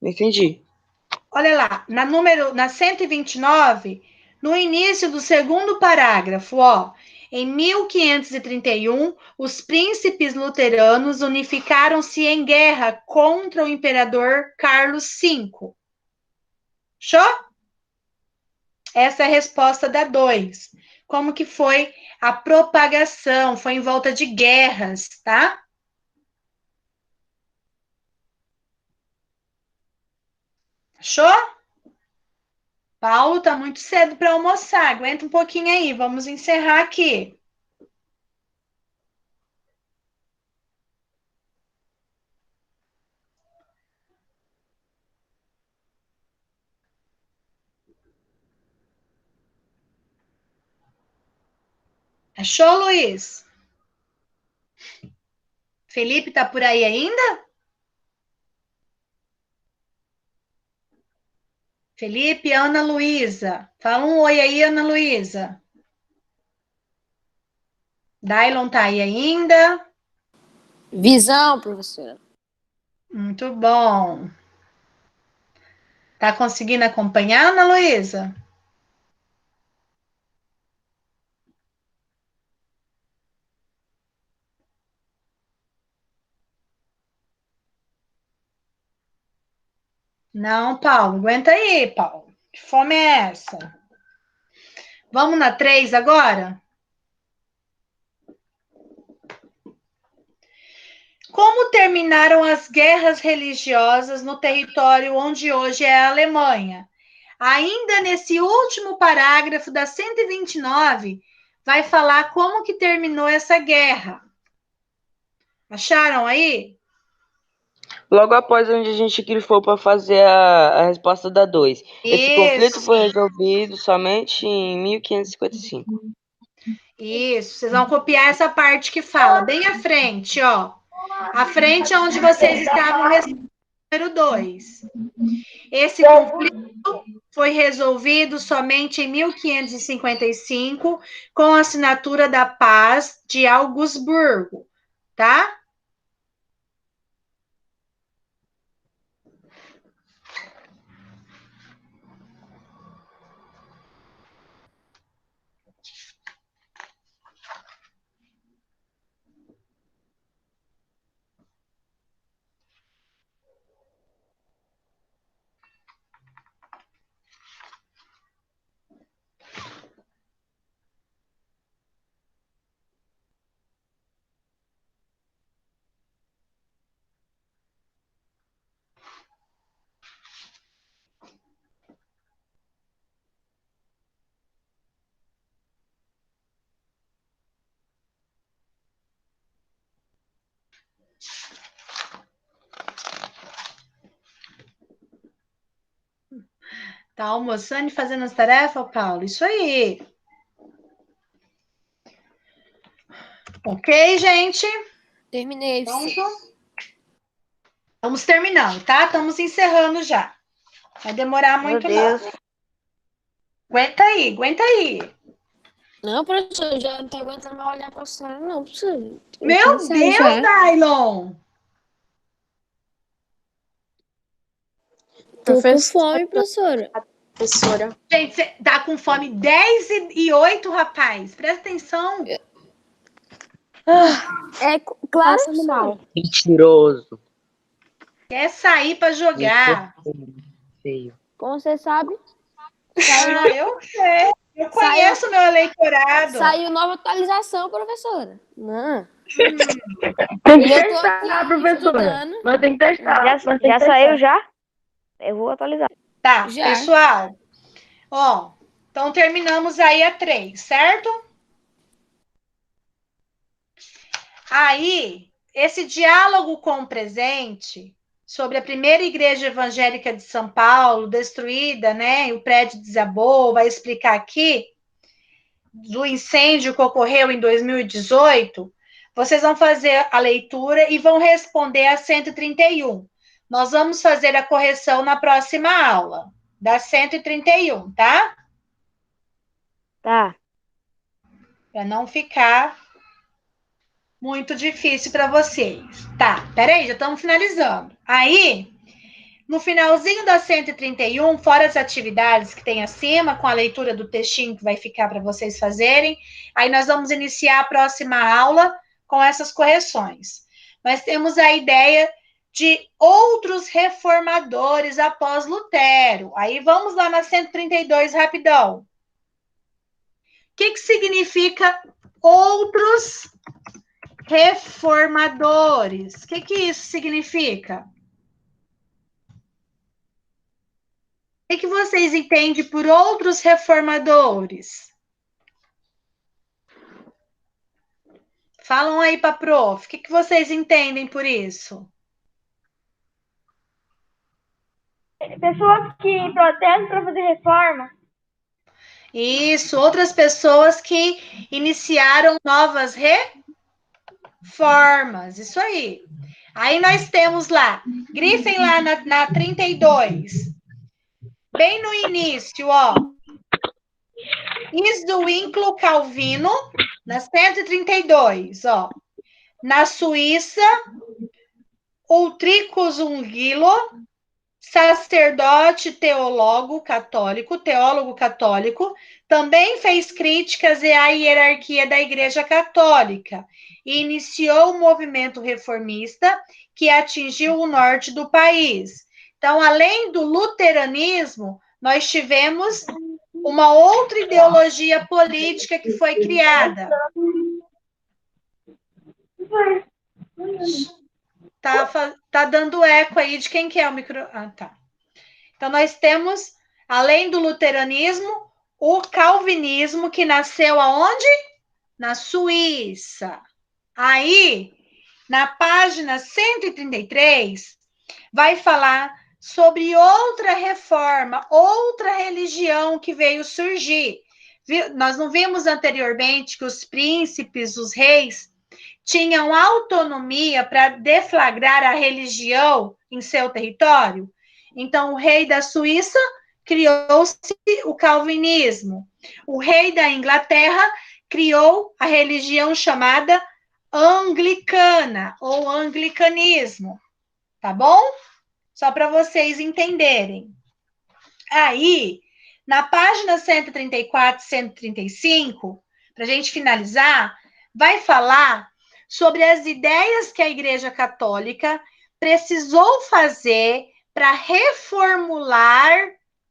Não entendi. Olha lá, na 129, no início do segundo parágrafo, ó, em 1531, os príncipes luteranos unificaram-se em guerra contra o imperador Carlos V. Show? Essa é a resposta da 2. Como que foi a propagação? Foi em volta de guerras, tá? Show? Paulo, tá muito cedo para almoçar. Aguenta um pouquinho aí. Vamos encerrar aqui. Achou, Luiz? Felipe tá por aí ainda? Felipe, Ana Luísa. Fala um oi aí, Ana Luísa. Dailon tá aí ainda? Visão, professora. Muito bom. Tá conseguindo acompanhar, Ana Luísa? Não, Paulo, aguenta aí, Paulo. Que fome é essa? Vamos na 3 agora? Como terminaram as guerras religiosas no território onde hoje é a Alemanha? Ainda nesse último parágrafo da 129, vai falar como que terminou essa guerra. Acharam aí? Logo após onde a gente grifou para fazer a resposta da 2. Esse conflito foi resolvido somente em 1555. Isso, vocês vão copiar essa parte que fala, bem à frente, ó. À frente é onde vocês estavam, número 2. Esse conflito foi resolvido somente em 1555, com a assinatura da Paz de Augsburgo, tá? Tá almoçando e fazendo as tarefas, Paulo? Isso aí. Ok, gente? Terminei. Pronto? Vamos terminando, tá? Estamos encerrando já. Vai demorar muito, não. Aguenta aí, aguenta aí. Não, professor, já não tô aguentando mais olhar pra senhora, não, professor. Meu Deus, Dailon! Tô com fome, professora. Professora. Gente, você tá com fome 10h08, rapaz. Presta atenção. É claro, Passando mal. Mentiroso. Quer sair para jogar. Feio. como você sabe, Ah, eu sei. Eu conheço meu eleitorado. saiu nova atualização, professora. Não. Tem que E eu tô testar, aqui professora. estudando. Mas tem que testar. Já saiu já? Eu vou atualizar. Tá, Já. pessoal. Ó, então terminamos aí a 3, certo? Aí, esse diálogo com o presente sobre a primeira igreja evangélica de São Paulo, destruída, né? E o prédio desabou, vai explicar aqui. do incêndio que ocorreu em 2018, vocês vão fazer a leitura e vão responder a 131. Nós vamos fazer a correção na próxima aula, da 131, tá? Tá. Para não ficar muito difícil para vocês. Tá, peraí, já estamos finalizando. Aí, no finalzinho da 131, fora as atividades que tem acima, com a leitura do textinho que vai ficar para vocês fazerem, aí nós vamos iniciar a próxima aula com essas correções. Nós temos a ideia de outros reformadores após Lutero. Aí vamos lá na 132 rapidão. O que significa outros reformadores? O que isso significa? O que vocês entendem por outros reformadores? Falam aí para a prof. O que vocês entendem por isso? Pessoas que protestam para fazer reforma. Isso, outras pessoas que iniciaram novas reformas. Isso aí. Aí nós temos lá, grifem lá na 32. Bem no início, ó. Isduínclo Calvino, na 132, ó. Na Suíça, Ultricus Unguilo, sacerdote teólogo católico, também fez críticas à hierarquia da Igreja Católica e iniciou o movimento reformista que atingiu o norte do país. Então, além do luteranismo, nós tivemos uma outra ideologia política que foi criada. Tá dando eco aí de quem que é o micro... Ah, tá. Então, nós temos, além do luteranismo, o calvinismo, que nasceu aonde? Na Suíça. Aí, na página 133, vai falar sobre outra reforma, outra religião que veio surgir. Nós não vimos anteriormente que os príncipes, os reis, tinham autonomia para deflagrar a religião em seu território? Então, o rei da Suíça criou-se o calvinismo. O rei da Inglaterra criou a religião chamada anglicana, ou anglicanismo. Tá bom? Só para vocês entenderem. Aí, na página 134 e 135, para a gente finalizar, vai falar sobre as ideias que a Igreja Católica precisou fazer para reformular,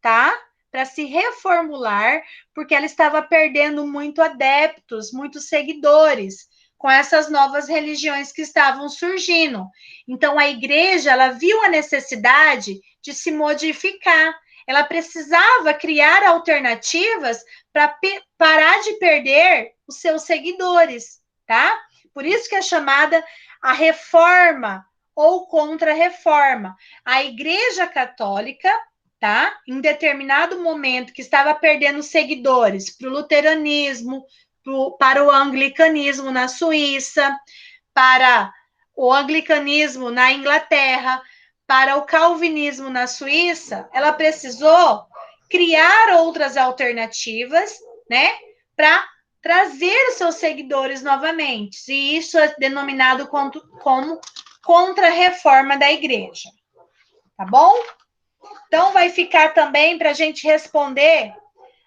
tá? Para se reformular, porque ela estava perdendo muito adeptos, muitos seguidores com essas novas religiões que estavam surgindo. Então, a igreja, ela viu a necessidade de se modificar. Ela precisava criar alternativas para parar de perder os seus seguidores, tá? Por isso que é chamada a reforma ou contra-reforma. A Igreja Católica, tá? Em determinado momento que estava perdendo seguidores para o luteranismo, para o anglicanismo na Suíça, para o anglicanismo na Inglaterra, para o calvinismo na Suíça, ela precisou criar outras alternativas, né? Para trazer os seus seguidores novamente. E isso é denominado como contra-reforma da igreja. Tá bom? Então, vai ficar também para a gente responder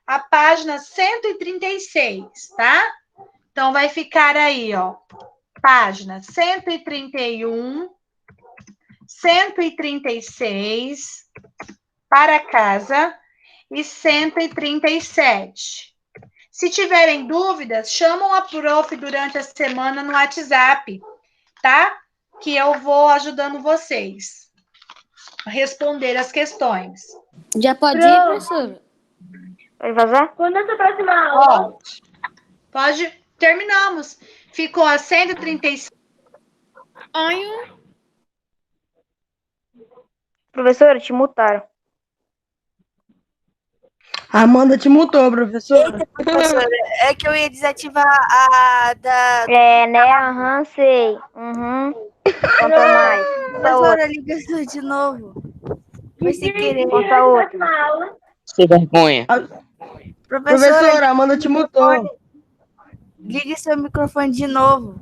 a página 136, tá? Então, vai ficar aí, ó, página 131, 136, para casa, e 137. Se tiverem dúvidas, chamam a prof durante a semana no WhatsApp, tá? Que eu vou ajudando vocês a responder as questões. Já pode ir, professora? Pode vazar? Quando essa próxima aula? Pode. Terminamos. Ficou a 136. Professora, te mutaram. A Amanda te mutou, professora. Eita, professora, é que eu ia desativar a da. É, né? Aham, sei. Uhum. Conta mais. Conta outra. Professora, liga isso de novo. Foi sem querer. Conta outra. Sem vergonha. Professora, a Amanda te mutou. ligue seu microfone de novo.